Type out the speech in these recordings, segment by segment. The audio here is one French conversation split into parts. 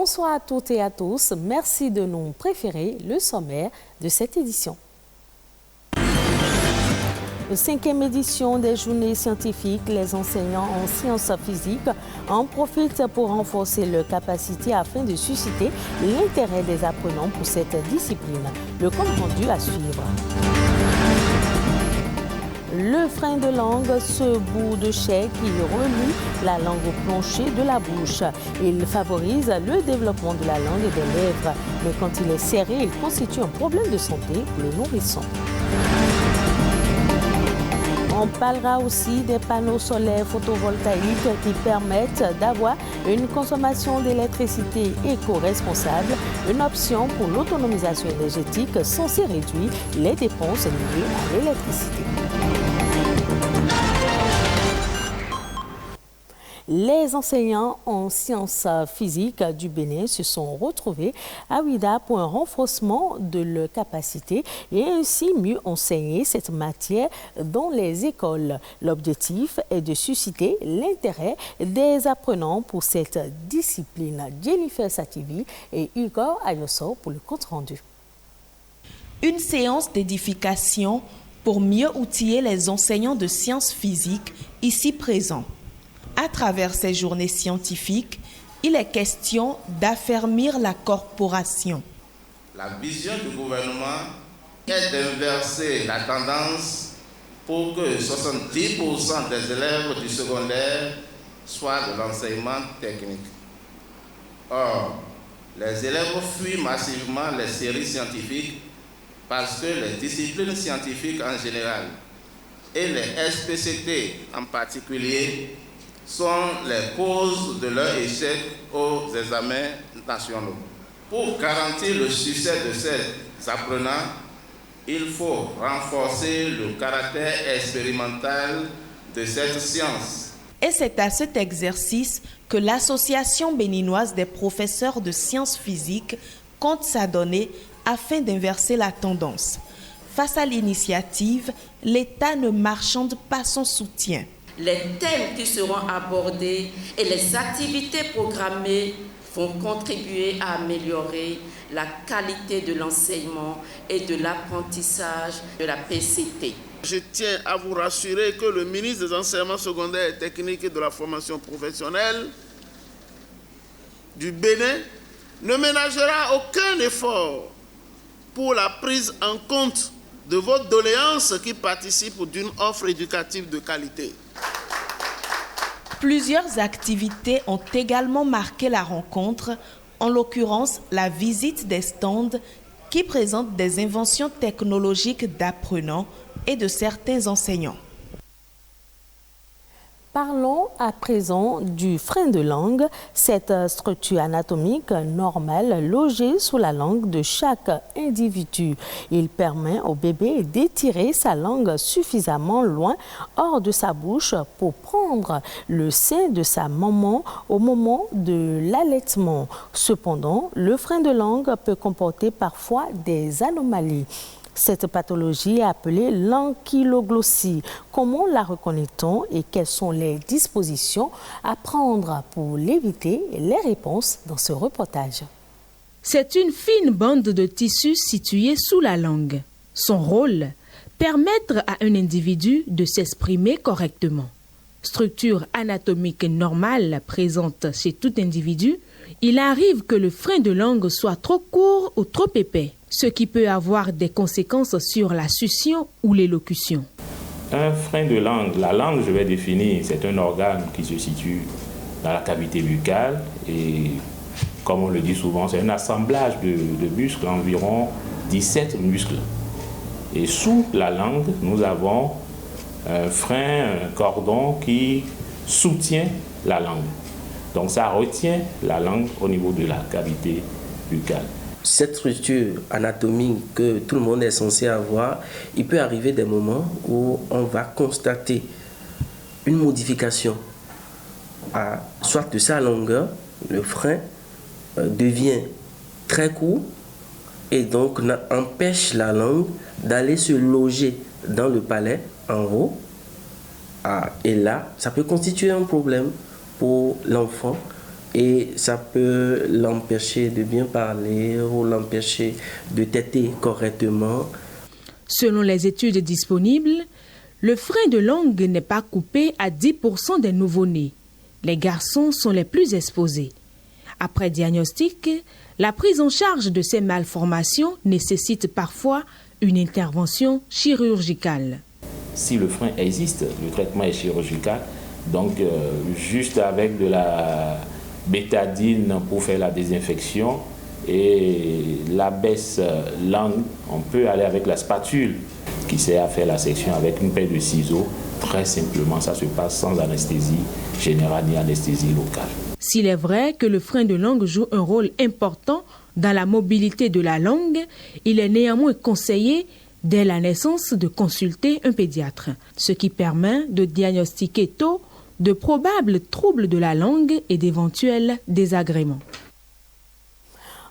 Bonsoir à toutes et à tous. Merci de nous préférer le sommaire de cette édition. La 5e édition des journées scientifiques, les enseignants en sciences physiques en profitent pour renforcer leurs capacités afin de susciter l'intérêt des apprenants pour cette discipline. Le compte rendu à suivre. Le frein de langue, ce bout de chai qui relie la langue au plancher de la bouche. Il favorise le développement de la langue et des lèvres, mais quand il est serré, il constitue un problème de santé pour le nourrisson. On parlera aussi des panneaux solaires photovoltaïques qui permettent d'avoir une consommation d'électricité éco-responsable, une option pour l'autonomisation énergétique censée réduire les dépenses liées à l'électricité. Les enseignants en sciences physiques du Bénin se sont retrouvés à Ouidah pour un renforcement de leurs capacités et ainsi mieux enseigner cette matière dans les écoles. L'objectif est de susciter l'intérêt des apprenants pour cette discipline. Jennifer Sativi et Igor Ayoso pour le compte-rendu. Une séance d'édification pour mieux outiller les enseignants de sciences physiques ici présents. À travers ces journées scientifiques, il est question d'affermir la corporation. La vision du gouvernement est d'inverser la tendance pour que 70% des élèves du secondaire soient de l'enseignement technique. Or, les élèves fuient massivement les séries scientifiques parce que les disciplines scientifiques en général et les SPCT en particulier sont les causes de leur échec aux examens nationaux. Pour garantir le succès de ces apprenants, il faut renforcer le caractère expérimental de cette science. Et c'est à cet exercice que l'Association béninoise des professeurs de sciences physiques compte s'adonner afin d'inverser la tendance. Face à l'initiative, l'État ne marchande pas son soutien. Les thèmes qui seront abordés et les activités programmées vont contribuer à améliorer la qualité de l'enseignement et de l'apprentissage de la PCT. Je tiens à vous rassurer que le ministre des Enseignements secondaires et techniques et de la formation professionnelle du Bénin ne ménagera aucun effort pour la prise en compte de vos doléances qui participent d'une offre éducative de qualité. Plusieurs activités ont également marqué la rencontre, en l'occurrence la visite des stands qui présentent des inventions technologiques d'apprenants et de certains enseignants. Parlons à présent du frein de langue, cette structure anatomique normale logée sous la langue de chaque individu. Il permet au bébé d'étirer sa langue suffisamment loin hors de sa bouche pour prendre le sein de sa maman au moment de l'allaitement. Cependant, le frein de langue peut comporter parfois des anomalies. Cette pathologie est appelée l'ankyloglossie. Comment la reconnaît-on et quelles sont les dispositions à prendre pour l'éviter? Les réponses dans ce reportage. C'est une fine bande de tissu située sous la langue. Son rôle, permettre à un individu de s'exprimer correctement. Structure anatomique normale présente chez tout individu, il arrive que le frein de langue soit trop court ou trop épais, ce qui peut avoir des conséquences sur la succion ou l'élocution. Un frein de langue, la langue, je vais définir, c'est un organe qui se situe dans la cavité buccale et, comme on le dit souvent, c'est un assemblage de muscles, environ 17 muscles. Et sous la langue, nous avons un frein, un cordon qui soutient la langue. Donc ça retient la langue au niveau de la cavité buccale. Cette structure anatomique que tout le monde est censé avoir, il peut arriver des moments où on va constater une modification, soit de sa longueur, le frein devient très court et donc empêche la langue d'aller se loger dans le palais en haut. Et là, ça peut constituer un problème pour l'enfant et ça peut l'empêcher de bien parler ou l'empêcher de téter correctement. Selon les études disponibles, le frein de langue n'est pas coupé à 10% des nouveau-nés. Les garçons sont les plus exposés. Après diagnostic, la prise en charge de ces malformations nécessite parfois une intervention chirurgicale. Si le frein existe, le traitement est chirurgical, donc juste avec de la bétadine pour faire la désinfection et la baisse langue, on peut aller avec la spatule qui sert à faire la section avec une paire de ciseaux. Très simplement, ça se passe sans anesthésie générale ni anesthésie locale. S'il est vrai que le frein de langue joue un rôle important dans la mobilité de la langue, il est néanmoins conseillé dès la naissance de consulter un pédiatre, ce qui permet de diagnostiquer tôt de probables troubles de la langue et d'éventuels désagréments.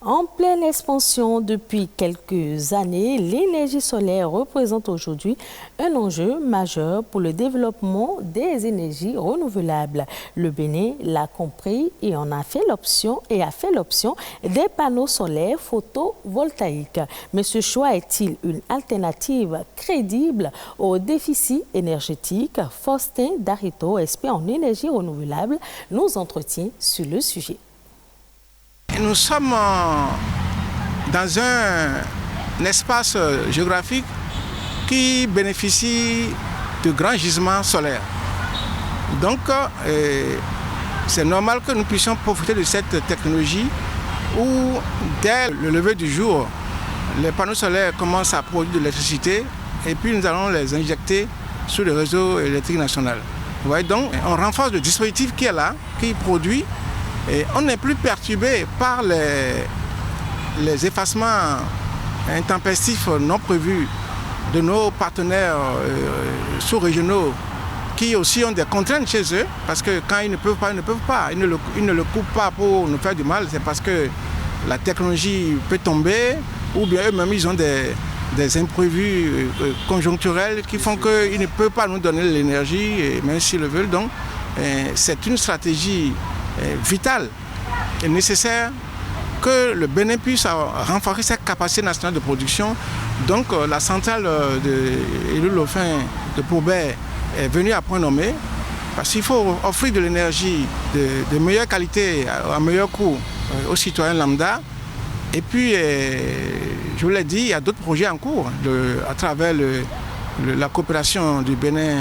En pleine expansion depuis quelques années, l'énergie solaire représente aujourd'hui un enjeu majeur pour le développement des énergies renouvelables. Le Bénin l'a compris et a fait l'option des panneaux solaires photovoltaïques. Mais ce choix est-il une alternative crédible au déficit énergétique? Faustin Darito, expert en énergie renouvelable, nous entretient sur le sujet. Nous sommes dans un espace géographique qui bénéficie de grands gisements solaires. Donc, c'est normal que nous puissions profiter de cette technologie où, dès le lever du jour, les panneaux solaires commencent à produire de l'électricité et puis nous allons les injecter sur le réseau électrique national. Vous voyez, donc, on renforce le dispositif qui est là, qui produit. Et on n'est plus perturbé par les effacements intempestifs non prévus de nos partenaires sous-régionaux qui aussi ont des contraintes chez eux, parce que quand ils ne peuvent pas, ils ne peuvent pas. Ils ne le coupent pas pour nous faire du mal, c'est parce que la technologie peut tomber, ou bien eux-mêmes ils ont des imprévus conjoncturels qui font qu'ils ne peuvent pas nous donner l'énergie, même s'ils le veulent. Donc, c'est une stratégie vital et nécessaire que le Bénin puisse renforcer sa capacité nationale de production. Donc la centrale de Ilou-Lofin de Pourbet est venue à point nommé parce qu'il faut offrir de l'énergie de meilleure qualité à meilleur coût aux citoyens lambda. Et puis, je vous l'ai dit, il y a d'autres projets en cours à travers la coopération du Bénin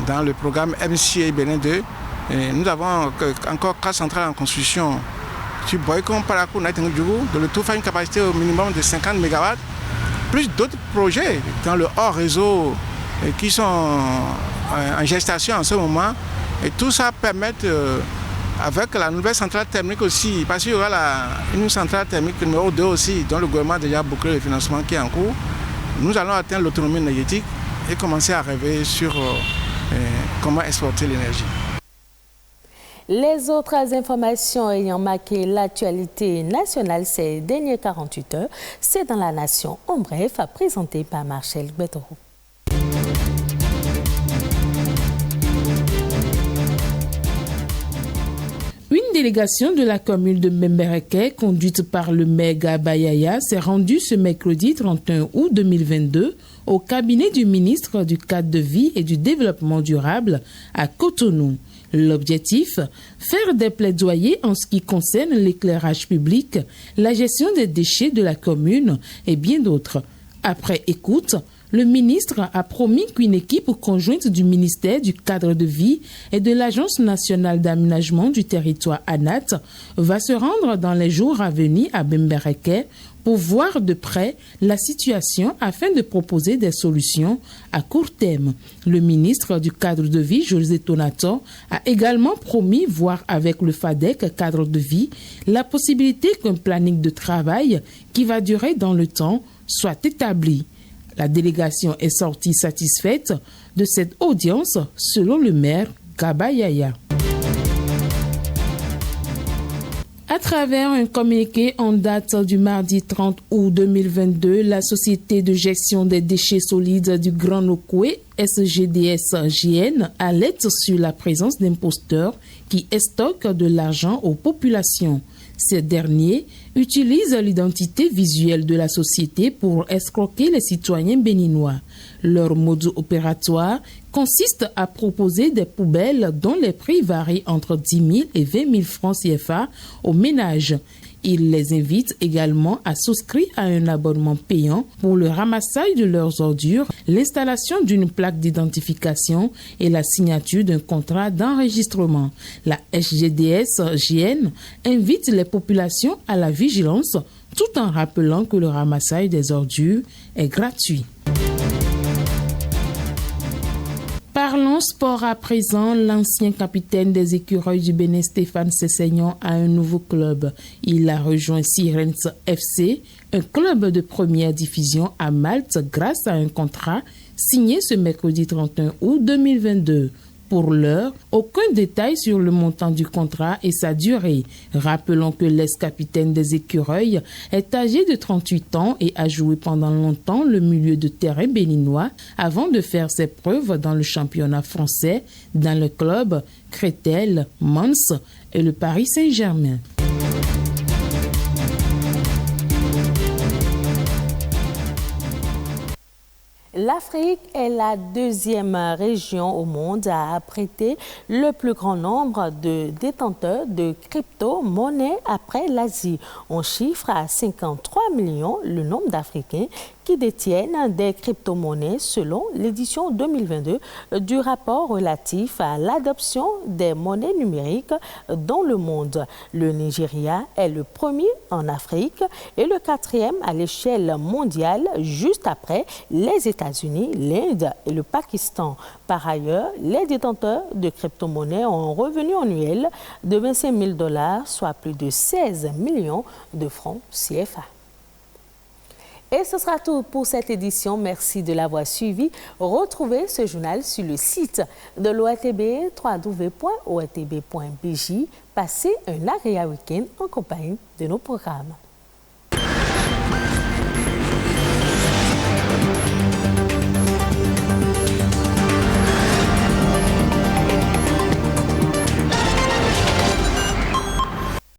dans le programme MCA Bénin 2. Et nous avons encore 4 centrales en construction sur Boycon, Parakou, Naïtengdjougou, de le tout faire une capacité au minimum de 50 MW, plus d'autres projets dans le hors réseau qui sont en gestation en ce moment. Et tout ça permet, avec la nouvelle centrale thermique aussi, parce qu'il y aura une centrale thermique numéro 2 aussi, dont le gouvernement a déjà bouclé le financement qui est en cours, nous allons atteindre l'autonomie énergétique et commencer à rêver sur comment exporter l'énergie. Les autres informations ayant marqué l'actualité nationale ces dernières 48 heures, c'est dans la Nation en bref, présenté par Marcel Betoro. Une délégation de la commune de Bembereke, conduite par le maire Gabayaya, s'est rendue ce mercredi 31 août 2022 au cabinet du ministre du Cadre de vie et du Développement durable à Cotonou. L'objectif, faire des plaidoyers en ce qui concerne l'éclairage public, la gestion des déchets de la commune et bien d'autres. Après écoute, le ministre a promis qu'une équipe conjointe du ministère du Cadre de vie et de l'Agence nationale d'aménagement du territoire ANAT va se rendre dans les jours à venir à Bembereke pour voir de près la situation afin de proposer des solutions à court terme. Le ministre du Cadre de vie, José Tonato, a également promis voir avec le FADEC Cadre de vie la possibilité qu'un planning de travail qui va durer dans le temps soit établi. La délégation est sortie satisfaite de cette audience, selon le maire Kabayaya. À travers un communiqué en date du mardi 30 août 2022, la Société de gestion des déchets solides du Grand Nokoué, SGDS-JN, alerte sur la présence d'imposteurs qui estoquent de l'argent aux populations. Ces derniers utilisent l'identité visuelle de la société pour escroquer les citoyens béninois. Leur mode opératoire consiste à proposer des poubelles dont les prix varient entre 10 000 et 20 000 francs CFA aux ménages. Ils les invitent également à souscrire à un abonnement payant pour le ramassage de leurs ordures, l'installation d'une plaque d'identification et la signature d'un contrat d'enregistrement. La SGDS-JN invite les populations à la vigilance tout en rappelant que le ramassage des ordures est gratuit. Parlons sport à présent. L'ancien capitaine des écureuils du Bénin, Stéphane Sessegnon, a un nouveau club. Il a rejoint Sirens FC, un club de première division à Malte, grâce à un contrat signé ce mercredi 31 août 2022. Pour l'heure, aucun détail sur le montant du contrat et sa durée. Rappelons que l'ex-capitaine des écureuils est âgé de 38 ans et a joué pendant longtemps le milieu de terrain béninois avant de faire ses preuves dans le championnat français, dans le club Créteil, Mons et le Paris Saint-Germain. L'Afrique est la deuxième région au monde à abriter le plus grand nombre de détenteurs de crypto-monnaies après l'Asie. On chiffre à 53 millions le nombre d'Africains qui détiennent des crypto-monnaies selon l'édition 2022 du rapport relatif à l'adoption des monnaies numériques dans le monde. Le Nigeria est le premier en Afrique et le quatrième à l'échelle mondiale, juste après les États-Unis, l'Inde et le Pakistan. Par ailleurs, les détenteurs de crypto-monnaies ont un revenu annuel de 25 000 $, soit plus de 16 millions de francs CFA. Et ce sera tout pour cette édition. Merci de l'avoir suivi. Retrouvez ce journal sur le site de l'ORTB, www.ortb.bj. Passez un agréable week-end en compagnie de nos programmes.